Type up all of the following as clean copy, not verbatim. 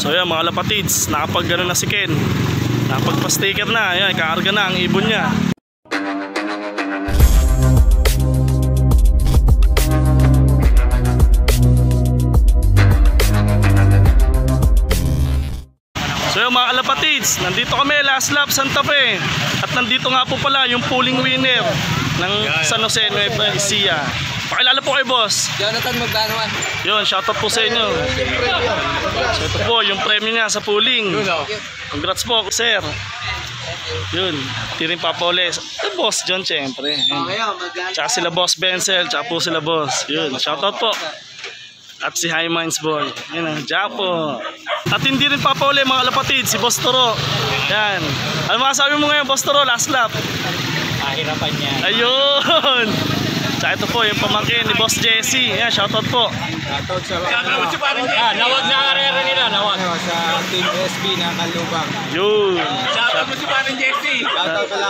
So yan mga lapatids, nakapag gano'n na si Ken. Nakapagpa-sticker na, yan, kaarga na ang ibon niya. So yung mga kalapatids, nandito kami last lap Santa Fe. At nandito nga po pala yung pooling winner ng San Jose Nueva Ecija. Pakilala po kay boss Jonathan Magbanuan. Yun, shoutout po sa inyo. So ito po yung premyo niya sa pooling. Congrats po sir. Yun, tiring papoles. Boss John syempre. Tsaka sila boss Benzel, tsaka po sila boss. Yun, shoutout po. At si High Minds Boy. Yan ang Japo. At hindi rin papauli mga kalapatid, si Boss Toro. Yan. Ano masasabi mo ngayon Boss Toro, last lap? Hirapan niya. Ayun. Tsaka ito po yung pamangkin ni Boss Jesse. Yan, shoutout po. Shoutout sa nawag na karera nila, nawag. Sa Team SB ng Kalubang. Yun. Shoutout mo si Paring Jesse. Shoutout pala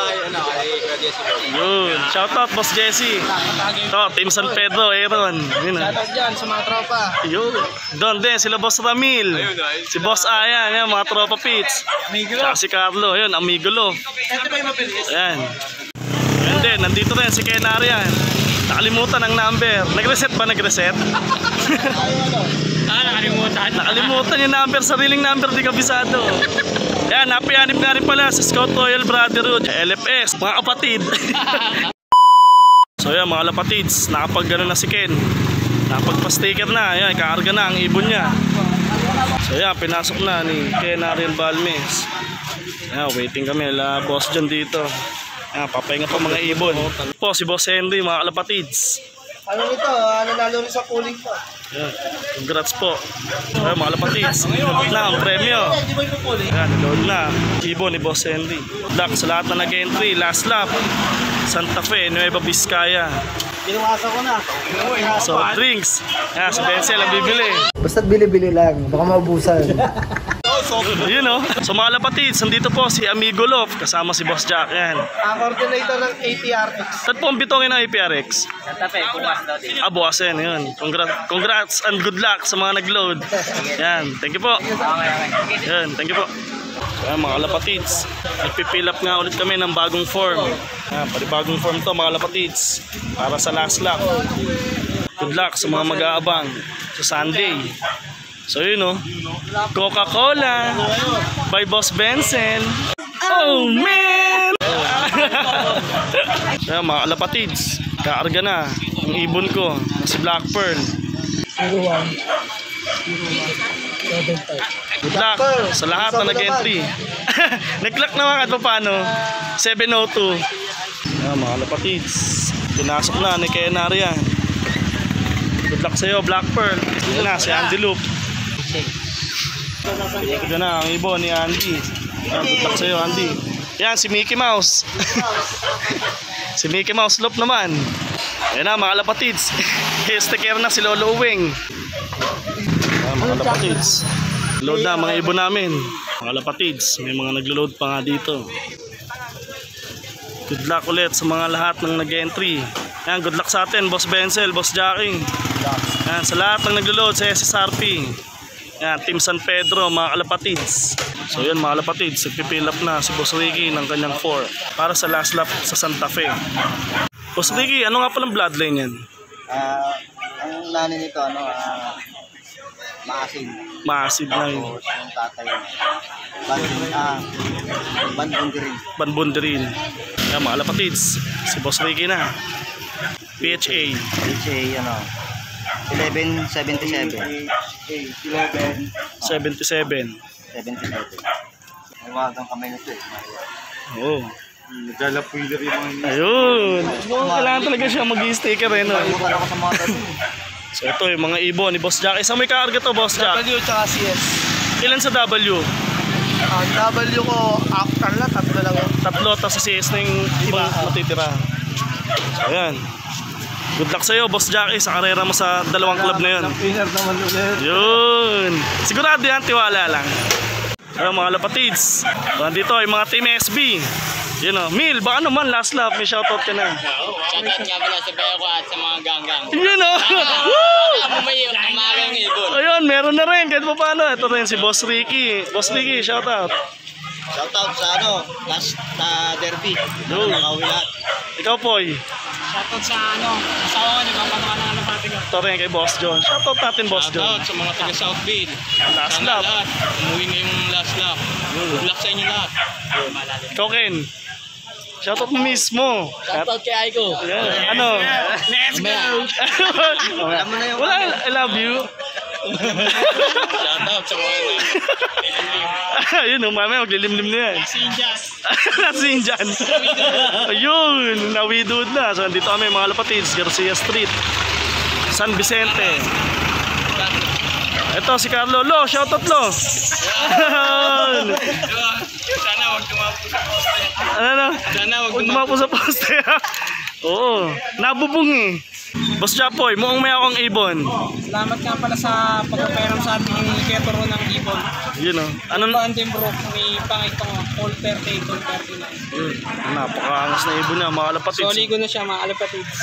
kay Jesse. Yun. Shoutout Boss Jesse. Ito, Team San Pedro, Aaron. Yun. Shoutout dyan sa mga tropa. Yun. Doon din, sila Boss Ramil. Si Boss Ayan, yan, mga tropa pits. Tsaka si Carlo, yun, Amigo Lo. Ayan. Ayan din, nandito rin si Ken Arian. Nakalimutan ang number. Nag-reset ba? Nag-reset? Nakalimutan. Nakalimutan yung number. Sariling number, di kabisado. Ayan, napianip nga rin pala sa Scout Royal Brotherhood, LFS, mga kapatid. So yan, mga lapatids, nakapag gano'n na si Ken. Nakapagpa-sticker na. Ayan, kaarga na ang ibon niya. So yan, pinasok na ni Ken Ariel Balmes. Ayan, waiting kami. La Boss John dito. Ayan, papahinga pa mga ibon. Po, si Boss Henry, mga kalapatids. Ano nito? Nanalo rin sa pooling to. Ayan, congrats po. Ayan, mga kalapatids. Load na ang premyo. Ayan, load na. Ibon ni Boss Henry. Luck sa lahat na nag-entry. Last lap. Santa Fe, Nueva Vizcaya. Ginuwasa ko na. So, drinks. Ayan, si Benzel ang bibili. Basta't bili-bili lang, baka maubusan. Yun o. So mga lapatids, nandito po si Amigo Love kasama si Boss Jack. Yan. Ang coordinator ng APRX. Saan po ang bitongin ng APRX? Santa Fe, bukas daw din. Bukas yan. Yun. Congrats and good luck sa mga nag-load. Yan. Thank you po. Yan. Thank you po. So yan, mga lapatids, nagpipill up nga ulit kami ng bagong form. Yan, bagong form to mga lapatids para sa last lap. Good luck sa mga mag-aabang sa Sunday. So yun o, Coca-Cola by Boss Benzel. Oh man! So yan, mga kalapatids, kaarga na ang ibon ko, si Black Pearl. Good luck sa lahat na nag-entry. Nag-luck naman at paano? 702. Yan, mga kalapatids, pinasok na ni Ken Arian. Good luck sa'yo Black Pearl. Yan na, si Andy Loop. Ito na ang ibon ni Andy. Yan, good luck sa'yo Andy. Yan, si Mickey Mouse. Si Mickey Mouse Loop naman. Yan na mga kalapatids. Sticker na si Lolo Uwing. Yan, mga kalapatids, load na mga ibon namin. Mga kalapatids, may mga naglo-load pa nga dito. Good luck ulit sa mga lahat ng nag-entry. Yan, good luck sa atin Boss Benzel, Boss Jackie. Yan, sa lahat ng naglo-load sa SSRP. Yan, Team San Pedro, mga kalapatids. So yan mga kalapatids, nagpipill up na si Boss Ricky ng kanyang 4 para sa last lap sa Santa Fe. Boss Ricky, ano nga palang bloodline yan? Ang nani nito, maasin. Maasid na yun. Yung tatay. Banbundirin. Banbundirin. Yan mga kalapatids, si Boss Ricky na. PHA. PHA, 1177. 77. May wagang kamay na ito eh. Oo. Naglalap-wheeler yung mga ini. Ayun. Kailangan talaga siya mag-i-sticker eh. No? Naglalap ako sa mga tabi. So ito yung mga ibon ni Boss Jack. Isang may kaarga to Boss Jack. W tsaka CS. Ilan sa W? Ang W ko, after na, tatlo lang yun. Tatlo, tapos sa CS na yung ibang matitira. So ayan. Good luck sa'yo Boss Jack sa karera mo sa dalawang club na yun. Winner naman ulit. Yun. Sigurado yan, tiwala lang. Ayun mga lapatids. So nandito yung mga Team SB. Yun o. Mil, baka naman last lap. May shoutout ka na. Shoutout nga pala sa Beko at sa mga ganggang. Yun o. Bumayo, umagang ibon. Ayun, meron na rin. Kahit pa paano. Ito rin si Boss Ricky. Boss Ricky, shoutout. Shoutout sa last derby. Yo. Nakauwi lahat. Ikaw, Poy. Shoutout sa asawa ko, nagpapanawa na ng pati ko. Ito rin kay Boss John. Shoutout natin, Boss John. Shoutout sa mga taga Southfield. Last Sana lap. lahat. Umuwi na yung last lap. Good luck sa inyo lahat. Ikaw, Ken. Shoutout mo mismo. Shoutout kay Aiko. Yan. Ano? Let's go! Wala, I love you. Shoutout sa mga Ayun, mamaya maglilimlim na yan. Nasinjan. Ayun, nawidod na. So, dito kami mga Lapatids, Garcia Street, San Vicente. Ito si Carlo. Lo, shoutout Lo. Sana wag tumapo sa poste. Ano? Sana wag Huwag tumapo sa poste. Oo, nabubong eh. Boss Chapoy, mukhang may akong ibon. Salamat nga pala sa pagpapayaram sa ating ketoro ng ibon. Yun o. Anong? Banding bro, may pangitong all 38, all 39. Yun. Napakaangas na ibon niya, mga Lapatids. Soligo na siya, mga alapatids.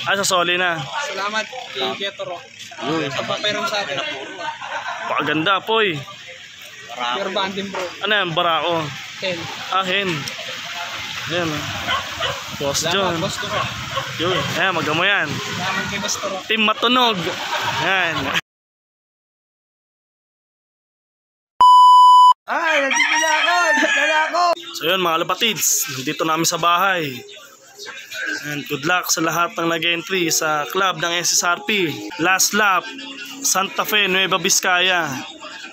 Ah, sa Soli na. Salamat kay ketoro. Pagpapayaram sa atin. Pakaganda, Poy. Pure banding bro, Ano yan, barako. 10. Ahin. Yan o. Boss John. Salamat, boss ko ro. Yun. Ayan, magamo yan. Salamat kay boss ko ro. Team Matunog. Yan. Ay, nandito na ako! Nandito na ako! So yun mga Lapatids, nandito namin sa bahay. And good luck sa lahat ng nag-entry sa club ng SSRP. Last lap, Santa Fe, Nueva Vizcaya.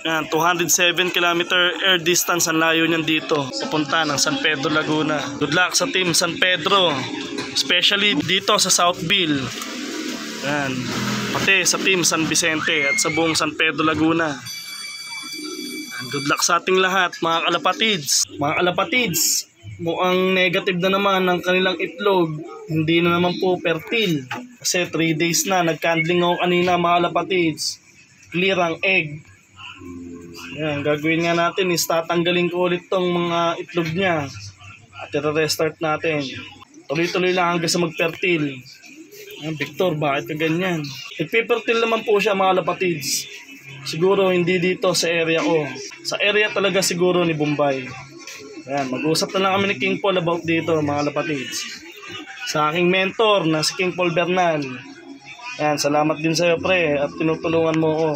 Yan, 207 km air distance ang layo niyan dito. Papunta ng San Pedro, Laguna. Good luck sa team San Pedro. Especially dito sa Southville. Yan. Pati sa team San Vicente at sa buong San Pedro, Laguna. Good luck sa ating lahat, mga Kalapatids. Mga Kalapatids, mukhang negative na naman ang kanilang itlog. Hindi na naman po fertile. Kasi 3 days na, nag-candling ako kanina, mga Kalapatids. Clear ang egg. Yan, gagawin nga natin is tatanggalin ko ulit tong mga itlog niya. At i-restart natin. Tuloy-tuloy lang hanggang sa mag-fertile. Yan, Victor, bakit ka ganyan? Nagpifertile naman po siya, mga Kalapatids. Siguro hindi dito sa area ko. Sa area talaga siguro ni Bombay. Ayan, mag-usap na lang kami ni King Paul about dito, mga Lapatids. Sa aking mentor na si King Paul Bernal. Ayan, salamat din sa iyo pre at tinutulungan mo ko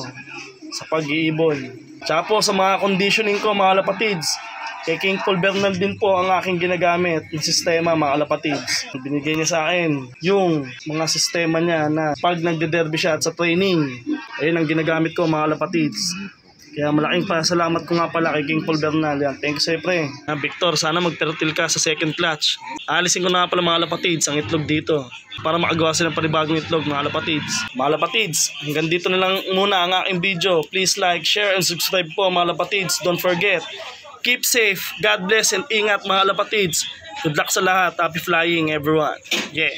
sa pag-iibon. Tsaka po sa mga conditioning ko, mga Lapatids. Kay King Paul Bernal din po ang aking ginagamit ng sistema, mga Lapatids. Binigay niya sa akin yung mga sistema niya na pag nagde-derby siya at sa training. Ayun ang ginagamit ko, mga Lapatids. Kaya malaking pasalamat ko nga pala kay King Paul Bernal. Yan. Thank you sa'yo, pre. Victor, sana mag-fertile ka sa second clutch. Alisin ko na pala, mga Lapatids, ang itlog dito. Para makagawa sila ng panibagong itlog, mga Lapatids. Mga Lapatids, hanggang dito na lang muna ang aking video. Please like, share, and subscribe po, mga Lapatids. Don't forget, keep safe, God bless, and ingat, mga Lapatids. Good luck sa lahat. Happy flying, everyone. Yeah.